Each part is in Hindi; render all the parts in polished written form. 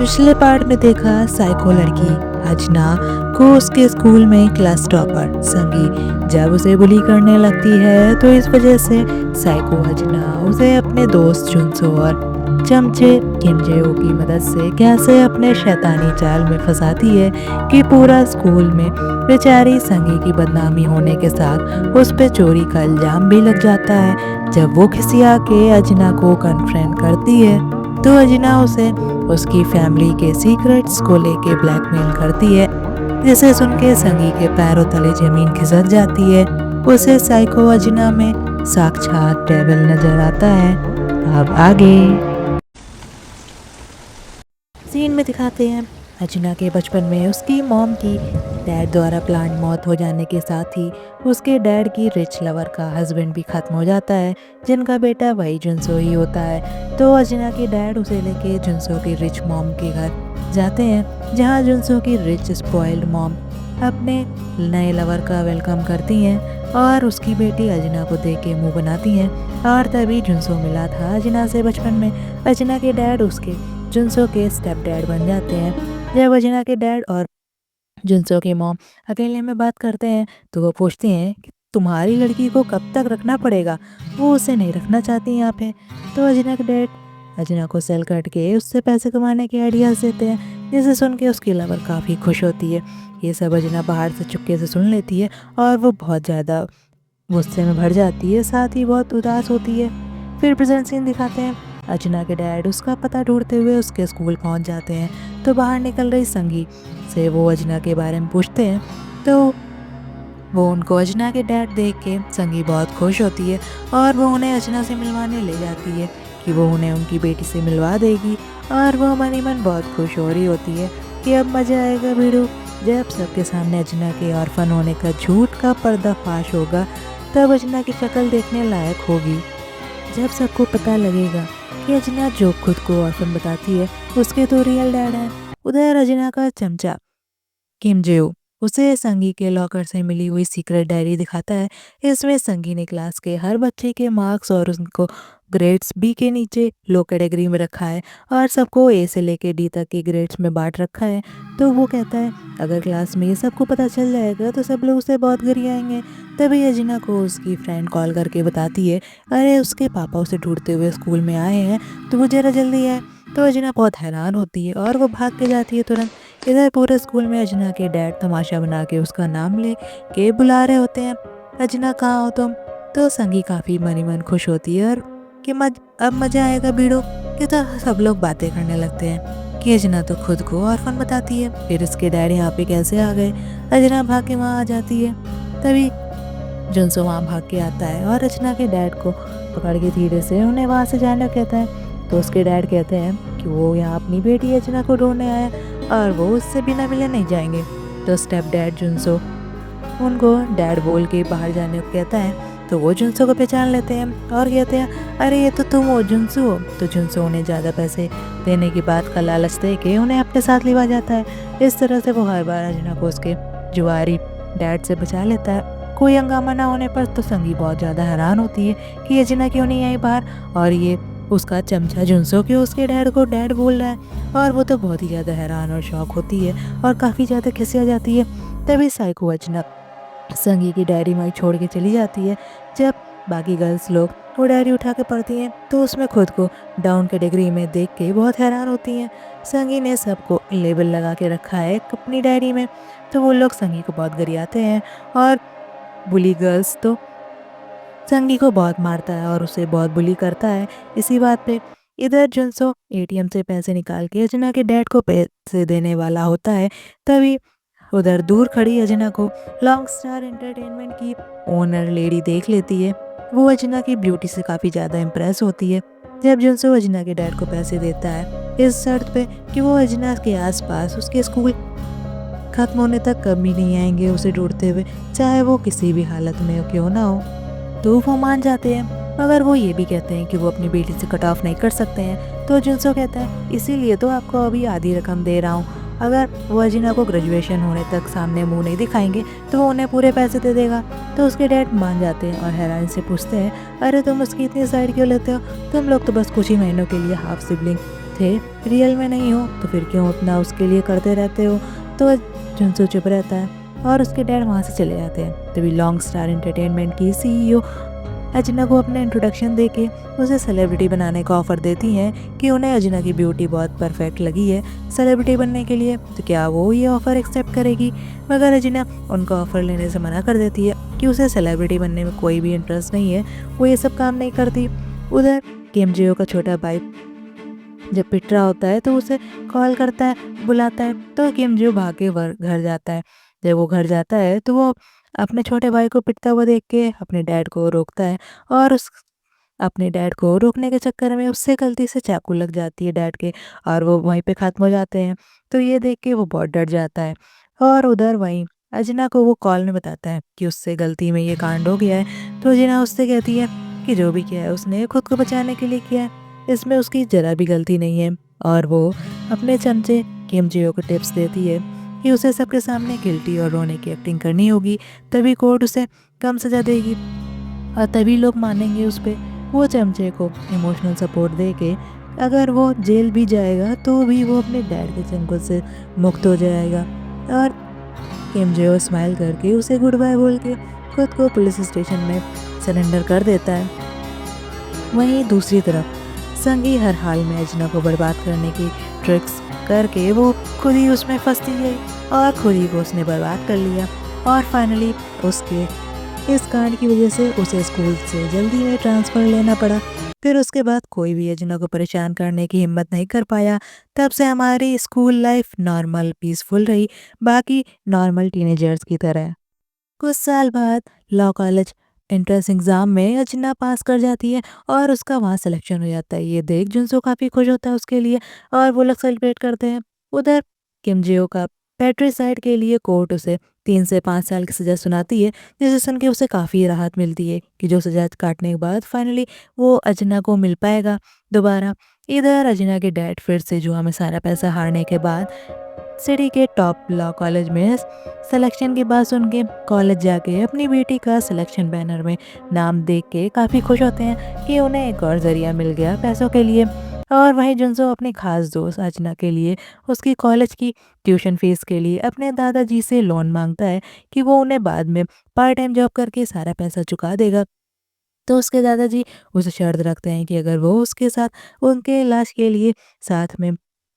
पिछले पार्ट में देखा साइको लड़की अजना को उसके स्कूल में क्लास टॉपर संगी जब उसे बुली करने लगती है तो इस वजह से साइको अजना उसे अपने दोस्त जुनसो और चमचे किमजेओ की मदद से कैसे अपने शैतानी जाल में फंसाती है कि पूरा स्कूल में बेचारी संगी की बदनामी होने के साथ उस पे चोरी का इल्जाम भी लग जाता है। जब वो खिसिया के अजना को कन्फ्रंट करती है तो अजना उसे उसकी फैमिली के सीक्रेट्स को लेके ब्लैकमेल करती है, जिसे सुन के संगी के पैरों तले जमीन खिसक जाती है। उसे साइको अजना में साक्षात डेविल नजर आता है। अब आगे सीन में दिखाते हैं अजना के बचपन में उसकी मॉम की डैड द्वारा प्लांट मौत हो जाने के साथ ही उसके डैड की रिच लवर का हस्बैंड भी खत्म हो जाता है, जिनका बेटा वही जुनसो ही होता है। तो अजना के डैड उसे लेके जुनसो की रिच मॉम के घर जाते हैं, जहाँ जुनसो की रिच स्पॉइल्ड मॉम अपने नए लवर का वेलकम करती हैं और उसकी बेटी अजना को देख के मुँह बनाती हैं। और तभी जुनसो मिला था अजना से बचपन में। अजना के डैड उसके जुनसो के स्टेप डैड बन जाते हैं। जब अजना के डैड और जुनसो की मॉम अकेले में बात करते हैं तो वो पूछती हैं कि तुम्हारी लड़की को कब तक रखना पड़ेगा, वो उसे नहीं रखना चाहती यहाँ पे। तो अजना के डैड अजना को सेल काट के उससे पैसे कमाने के आइडियाज देते हैं, जिसे सुन के उसकी लवर काफ़ी खुश होती है। ये सब अजना बाहर से चुपके से सुन लेती है और वो बहुत ज़्यादा गुस्से में भर जाती है, साथ ही बहुत उदास होती है। फिर प्रेजेंट सीन दिखाते हैं अजना के डैड उसका पता ढूंढते हुए उसके स्कूल पहुंच जाते हैं। तो बाहर निकल रही संगी से वो अजना के बारे में पूछते हैं, तो वो उनको अजना के डैड देख के संगी बहुत खुश होती है और वो उन्हें अजना से मिलवाने ले जाती है कि वो उन्हें उनकी बेटी से मिलवा देगी। और वो मन ही मन बहुत खुश हो रही होती है कि अब मज़ा आएगा भिड़ो, जब सबके सामने अजना के ऑर्फन होने का झूठ का पर्दाफाश होगा तब अजना की शक्ल देखने लायक होगी। जब सबको पता लगेगा कि अजना जो खुद को ऑर्फन बताती है उसके तो रियल डैड हैं। उधर अजना का चमचा किमजेओ उसे संगी के लॉकर से मिली हुई सीक्रेट डायरी दिखाता है। इसमें संगी ने क्लास के हर बच्चे के मार्क्स और उनको ग्रेड्स बी के नीचे लो कैटेगरी में रखा है और सबको ए से लेके डी तक के ग्रेड्स में बांट रखा है। तो वो कहता है अगर क्लास में ये सबको पता चल जाएगा तो सब लोग उसे बहुत गरियाएंगे। तभी अजना को उसकी फ्रेंड कॉल करके बताती है अरे उसके पापा उसे ढूंढते हुए स्कूल में आए हैं, तो वो जरा जल्दी आए। तो अजना बहुत हैरान होती है और वो भाग के जाती है तुरंत। इधर पूरे स्कूल में अजना के डैड तमाशा बना के उसका नाम ले के बुला रहे होते हैं, अजना कहाँ हो तुम। तो संगी काफ़ी मनी मन खुश होती है और कि अब मज़ा आएगा भिड़ो कि तो सब लोग बातें करने लगते हैं कि अजना तो खुद को ऑर्फन बताती है, फिर इसके डैड यहाँ पे कैसे आ गए। अजना भाग के वहाँ आ जाती है। तभी जुनसो वहाँ भाग के आता है और अजना के डैड को पकड़ के धीरे से उन्हें वहाँ से जाने कहता है। तो उसके डैड कहते हैं कि वो यहाँ अपनी बेटी अजना को ढूंढने आया और वो उससे बिना मिले नहीं जाएंगे। तो स्टेप डैड जुनसो उनको डैड बोल के बाहर जाने को कहता है। तो वो जुनसो को पहचान लेते हैं और कहते हैं अरे ये तो तुम हो जुनसो हो। तो जुनसो उन्हें ज़्यादा पैसे देने की बात का लालच दे के उन्हें अपने साथ लिवा जाता है। इस तरह से वो हर बार अजना को उसके जुआरी डैड से बचा लेता है। कोई हंगामा ना होने पर तो संगी बहुत ज़्यादा हैरान होती है कि अजना क्यों नहीं आई बाहर और ये उसका चमचा जुनसो क्यों उसके डैड को डैड बोल रहा है। और वो तो बहुत ही ज़्यादा हैरान और शौक होती है और काफ़ी ज़्यादा खिसिया जाती है। तभी साइको अजना संगी की डायरी में छोड़ के चली जाती है। जब बाकी गर्ल्स लोग वो डायरी उठा के पढ़ती हैं तो उसमें खुद को डाउन कैटेगरी में देख के बहुत हैरान होती हैं। संगी ने सबको लेबल लगा के रखा है अपनी डायरी में, तो वो लोग संगी को बहुत गरियाते हैं और बुली गर्ल्स तो संगी को बहुत मारता है और उसे बहुत बुली करता है इसी बात पे। इधर जुनसो एटीएम से पैसे निकाल के अजना के डैड को पैसे देने वाला होता है। तभी उधर दूर खड़ी अजना को लॉन्ग स्टार एंटरटेनमेंट की ओनर लेडी देख लेती है। वो अजना की ब्यूटी से काफ़ी ज़्यादा इम्प्रेस होती है। जब जुनसो अजना के डैड को पैसे देता है इस शर्त पे कि वो अजना के आसपास उसके स्कूल खत्म होने तक कभी नहीं आएंगे उसे ढूंढते हुए, चाहे वो किसी भी हालत में क्यों ना हो। तो वो मान जाते हैं, मगर वो ये भी कहते हैं कि वो अपनी बेटी से कट ऑफ नहीं कर सकते हैं। तो जुनसो कहता है इसीलिए तो आपको अभी आधी रकम दे रहा हूँ, अगर वो अजना को ग्रेजुएशन होने तक सामने मुंह नहीं दिखाएंगे तो वो उन्हें पूरे पैसे दे देगा। तो उसके डैड मान जाते हैं और हैरानी से पूछते हैं अरे तुम उसकी इतनी साइड क्यों लेते हो, तुम लोग तो बस कुछ ही महीनों के लिए हाफ सिबलिंग थे रियल में नहीं हो तो फिर क्यों उतना उसके लिए करते रहते हो। तो जुनसो चुप रहता है और उसके डैड वहाँ से चले जाते हैं। तभी लॉन्ग स्टार एंटरटेनमेंट की सीईओ अजना को अपना इंट्रोडक्शन देके उसे सेलिब्रिटी बनाने का ऑफर देती हैं कि उन्हें अजना की ब्यूटी बहुत परफेक्ट लगी है सेलिब्रिटी बनने के लिए, तो क्या वो ये ऑफ़र एक्सेप्ट करेगी। मगर अजना उनका ऑफ़र लेने से मना कर देती है कि उसे सेलिब्रिटी बनने में कोई भी इंटरेस्ट नहीं है, वो ये सब काम नहीं करती। उधर किम जियो का छोटा भाई जब पिट रहा होता है तो उसे कॉल करता है, बुलाता है, तो किम जियो भाग के घर जाता है। जब वो घर जाता है तो वो अपने छोटे भाई को पिटता हुआ देख के अपने डैड को रोकता है और उस अपने डैड को रोकने के चक्कर में उससे गलती से चाकू लग जाती है डैड के और वो वहीं पे ख़त्म हो जाते हैं। तो ये देख के वो बहुत डर जाता है और उधर वहीं अजना को वो कॉल में बताता है कि उससे गलती में ये कांड हो गया है। तो अजना उससे कहती है कि जो भी किया है उसने खुद को बचाने के लिए किया है, इसमें उसकी ज़रा भी गलती नहीं है। और वो अपने चमचे किम जियो को टिप्स देती है कि उसे सबके सामने गिल्टी और रोने की एक्टिंग करनी होगी, तभी कोर्ट उसे कम सज़ा देगी और तभी लोग मानेंगे उस पे। वो चमचे को इमोशनल सपोर्ट दे के अगर वो जेल भी जाएगा तो भी वो अपने डैड के चंगुल से मुक्त हो जाएगा। और किम जियो स्माइल करके उसे गुड बाय बोल के खुद को पुलिस स्टेशन में सरेंडर कर देता है। वहीं दूसरी तरफ संगी हर हाल में अजना को बर्बाद करने की ट्रिक्स करके वो खुद ही उसमें फंसती गई और खुद ही को उसने बर्बाद कर लिया। और फाइनली उसके इस कांड की वजह से उसे स्कूल से जल्दी में ट्रांसफ़र लेना पड़ा। फिर उसके बाद कोई भी अजना को परेशान करने की हिम्मत नहीं कर पाया। तब से हमारी स्कूल लाइफ नॉर्मल पीसफुल रही, बाकी नॉर्मल टीनेजर्स की तरह। कुछ साल बाद लॉ कॉलेज एंट्रेंस एग्ज़ाम में अजना पास कर जाती है और उसका वहाँ सिलेक्शन हो जाता है। ये देख जुनसो काफ़ी खुश होता है उसके लिए और वो लोग सेलिब्रेट करते हैं। उधर किम जियो का पैट्रिसाइड के लिए कोर्ट उसे 3 से 5 साल की सज़ा सुनाती है, जिसे सुन के उसे काफ़ी राहत मिलती है कि जो सज़ा काटने के बाद फाइनली वो अजना को मिल पाएगा दोबारा। इधर अजना के डैड फिर से जुआ में सारा पैसा हारने के बाद सिटी के टॉप लॉ कॉलेज में सिलेक्शन की बात सुन के कॉलेज जाके अपनी बेटी का सिलेक्शन बैनर में नाम देख के काफ़ी खुश होते हैं कि उन्हें एक और ज़रिया मिल गया पैसों के लिए। और वहीं जुनसो अपने खास दोस्त अजना के लिए उसकी कॉलेज की ट्यूशन फीस के लिए अपने दादाजी से लोन मांगता है कि वो उन्हें बाद में पार्ट टाइम जॉब करके सारा पैसा चुका देगा। तो उसके दादाजी उसे शर्त रखते हैं कि अगर वो उसके साथ उनके इलाज के लिए साथ में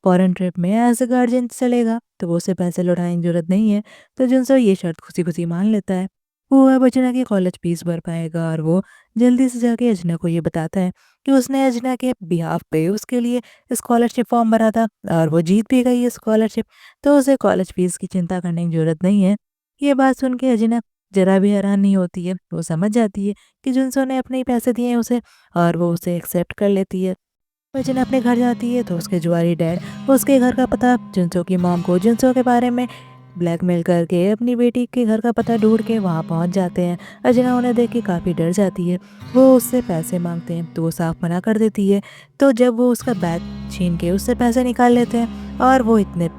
फॉरेन ट्रिप में एज अ गार्जियन चलेगा तो वो उसे पैसे लौटाने की जरूरत नहीं है। तो जुनसो ये शर्त खुशी खुशी मान लेता है। वो अब अजना की कॉलेज फीस भर पाएगा और वो जल्दी से जाके अजना को ये बताता है कि उसने अजना के बिहाफ पे उसके लिए स्कॉलरशिप फॉर्म भरा था और वो जीत भी गई है स्कॉलरशिप, तो उसे कॉलेज फीस की चिंता करने की जरूरत नहीं है। ये बात सुन के अजना जरा भी हैरान नहीं होती है, वो समझ जाती है कि जुनसो ने अपने ही पैसे दिए हैं उसे और वो उसे एक्सेप्ट कर लेती है। वजन अपने घर जाती है तो उसके जुआरी डैड उसके घर का पता जुनसो की मॉम को जुनसो के बारे में ब्लैकमेल करके अपनी बेटी के घर का पता ढूंढ के वहाँ पहुँच जाते हैं। अजना उन्हें देख के काफ़ी डर जाती है, वो उससे पैसे मांगते हैं तो वो साफ मना कर देती है। तो जब वो उसका बैग छीन के उससे पैसे निकाल लेते हैं और वो इतने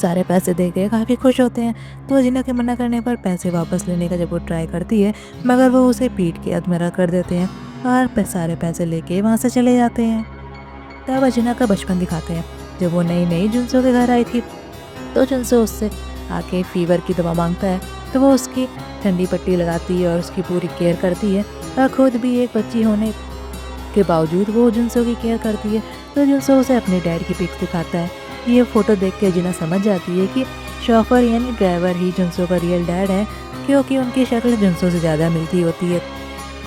सारे पैसे दे के काफ़ी खुश होते हैं। तो अजना के मना करने पर पैसे वापस लेने का जब वो ट्राई करती है मगर वो उसे पीट के अधमरा कर देते हैं और सारे पैसे लेके वहाँ से चले जाते हैं। तब अजना का बचपन दिखाते हैं जब वो नई नई जुनसो के घर आई थी। तो जुनसो उससे आके फीवर की दवा मांगता है तो वो उसकी ठंडी पट्टी लगाती है और उसकी पूरी केयर करती है और खुद भी एक बच्ची होने के बावजूद वो जुनसो की केयर करती है। तो जुनसो उसे अपने डैड की पिक्स दिखाता है। ये फ़ोटो देख के अजना समझ जाती है कि शॉफर यानी ड्राइवर ही जुनसो का रियल डैड है, क्योंकि उनकी शक्ल जुनसो से ज़्यादा मिलती होती है।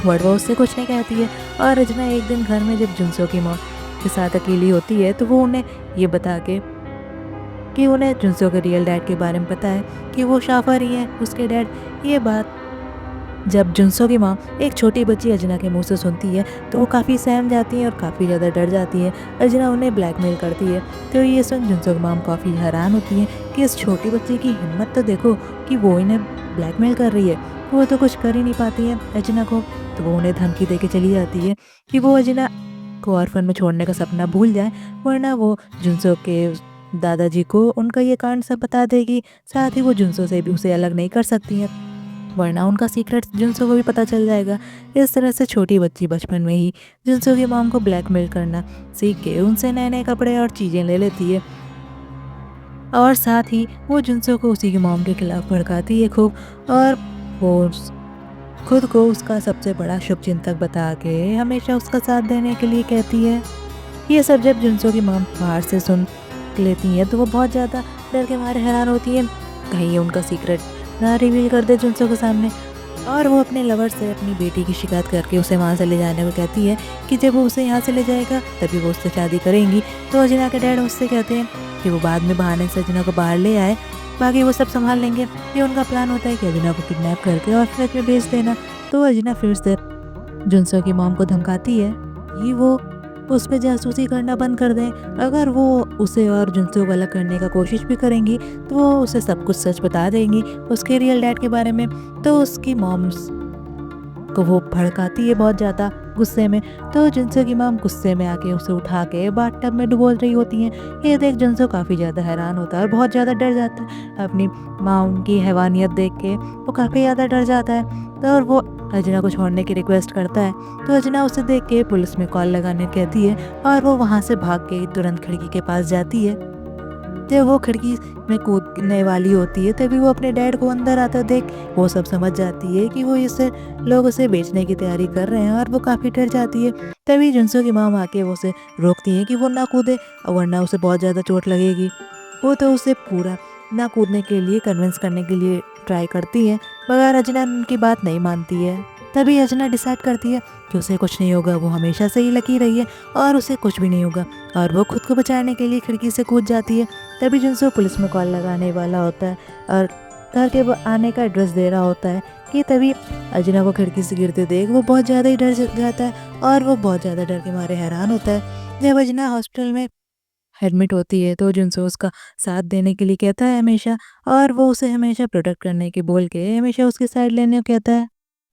बट वो उससे कुछ नहीं कहती है और अजना एक दिन घर में जब जुनसो की मौत के साथ अकेली होती है तो वो उन्हें ये बता के कि उन्हें जुनसो के रियल डैड के बारे में पता है कि वो शाफर ही है उसके डैड। ये बात जब जुनसो की माँ एक छोटी बच्ची अजना के मुंह से सुनती है तो वो काफ़ी सहम जाती है और काफ़ी ज़्यादा डर जाती है। अजना उन्हें ब्लैकमेल करती है तो ये सुन जुनसो की माँ काफ़ी हैरान होती है कि इस छोटी बच्ची की हिम्मत तो देखो कि वो इन्हें ब्लैकमेल कर रही है, वो तो कुछ कर ही नहीं पाती है अजना को। तो वो उन्हें धमकी दे के चली जाती है कि वो अजना को ऑर्फन में छोड़ने का सपना भूल जाए, वरना वो जुनसो के दादाजी को उनका ये कांड सब बता देगी, साथ ही वो जुनसो से भी उसे अलग नहीं कर सकती है। वरना उनका सीक्रेट जुनसो को भी पता चल जाएगा। इस तरह से छोटी बच्ची बचपन में ही जुनसो की मॉम को ब्लैकमेल करना सीख के उनसे नए नए कपड़े और चीज़ें ले लेती है और साथ ही वो जुनसो को उसी की मॉम के खिलाफ भड़काती है खूब, और वो खुद को उसका सबसे बड़ा शुभचिंतक बता के हमेशा उसका साथ देने के लिए कहती है। ये सब जब जुनसो की मॉम बाहर से सुन लेती है तो वो बहुत ज़्यादा डर के मारे हैरान होती है, कहीं ये उनका सीक्रेट ना रिवील कर दे जुनसो के सामने। और वो अपने लवर से अपनी बेटी की शिकायत करके उसे वहाँ से ले जाने को कहती है कि जब वो उसे यहाँ से ले जाएगा तभी वो उससे शादी करेंगी। तो अजिना के डैड उससे कहते हैं कि वो बाद में बहाने से अजिना को बाहर ले आए, बाकी वो सब संभाल लेंगे। ये उनका प्लान होता है कि अजिना को किडनैप करके और फ्लैट में भेज देना। तो अजिना फिर से जुनसो की मॉम को धमकाती है कि वो उस पर जासूसी करना बंद कर दें। अगर वो उसे और जुनसो को अलग करने का कोशिश भी करेंगी तो वो उसे सब कुछ सच बता देंगी उसके रियल डैड के बारे में। तो उसकी मॉम्स को वो भड़काती है बहुत ज़्यादा गुस्से में। तो जुनसो की मॉम गुस्से में आके उसे उठा के बाथटब में डुबो रही होती हैं। ये देख जुनसो काफ़ी ज़्यादा हैरान होता है और बहुत ज़्यादा डर जाता है अपनी मॉम की हैवानियत देख के। वो काफ़ी ज़्यादा डर जाता है तो और वो अजिना को छोड़ने की रिक्वेस्ट करता है। तो अजिना उसे देख के पुलिस में कॉल लगाने कहती है और वो वहाँ से भाग के तुरंत खिड़की के पास जाती है। जब वो खिड़की में कूदने वाली होती है तभी वो अपने डैड को अंदर आता देख वो सब समझ जाती है कि वो इसे लोग उसे बेचने की तैयारी कर रहे हैं और वो काफ़ी डर जाती है। तभी जुनसो की माँ आके वो उसे रोकती है कि वो ना कूदे वरना उसे बहुत ज़्यादा चोट लगेगी। वो तो उसे पूरा ना कूदने के लिए कन्विंस करने के लिए ट्राई करती है मगर अजना उनकी बात नहीं मानती है। तभी अजना डिसाइड करती है कि उसे कुछ नहीं होगा, वो हमेशा से ही लकी रही है और उसे कुछ भी नहीं होगा, और वो खुद को बचाने के लिए खिड़की से कूद जाती है। तभी जुनसो पुलिस में कॉल लगाने वाला होता है और घर के आने का एड्रेस दे रहा होता है कि तभी अजना को खिड़की से गिरते देख वो बहुत ज़्यादा ही डर जाता है और वो बहुत ज़्यादा डर के मारे हैरान होता है। जब अजना हॉस्पिटल में एडमिट होती है तो जुनसो उसका साथ देने के लिए कहता है हमेशा, और वो उसे हमेशा प्रोटेक्ट करने के बोल के हमेशा उसकी साइड लेने को कहता है।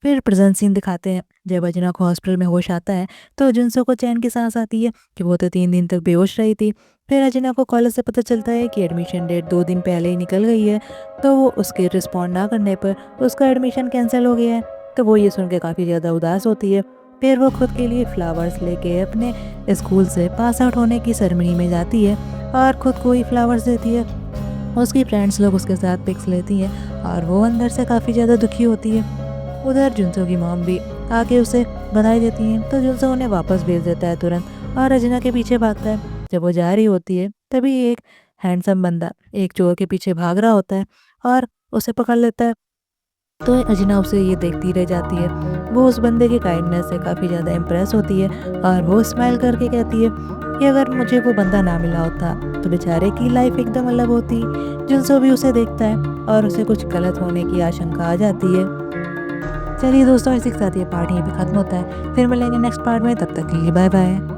फिर प्रेजेंट सीन दिखाते हैं जब अजना को हॉस्पिटल में होश आता है तो जुनसो को चैन की सांस आती है कि वो तो 3 दिन तक बेहोश रही थी। फिर अजना को कॉलेज से पता चलता है कि एडमिशन डेट 2 दिन पहले ही निकल गई है, तो वो उसके रिस्पॉन्ड ना करने पर उसका एडमिशन कैंसिल हो गया है। तो वो ये सुन के काफ़ी ज़्यादा उदास होती है। फिर वो खुद के लिए फ्लावर्स लेके अपने स्कूल से पास आउट होने की सेरेमनी में जाती है और खुद को ही फ्लावर्स देती है। उसकी फ्रेंड्स लोग उसके साथ पिक्स लेती हैं और वो अंदर से काफ़ी ज़्यादा दुखी होती है। उधर जुनसो की मॉम भी आके उसे बधाई देती हैं तो जुनसो उन्हें वापस भेज देता है तुरंत और अजना के पीछे भागता है। जब वो जा रही होती है तभी एक हैंडसम बंदा एक चोर के पीछे भाग रहा होता है और उसे पकड़ लेता है। तो अजना उसे ये देखती रह जाती है। वो उस बंदे की काइंडनेस से काफ़ी ज़्यादा इम्प्रेस होती है और वो स्माइल करके कहती है कि अगर मुझे वो बंदा ना मिला होता तो बेचारे की लाइफ एकदम अलग होती। जुनसो भी उसे देखता है और उसे कुछ गलत होने की आशंका आ जाती है। चलिए दोस्तों, इसी के साथ ये पार्ट यहीं पे ख़त्म होता है। फिर मिलेंगे नेक्स्ट पार्ट में, तब तक के लिए बाय बाय।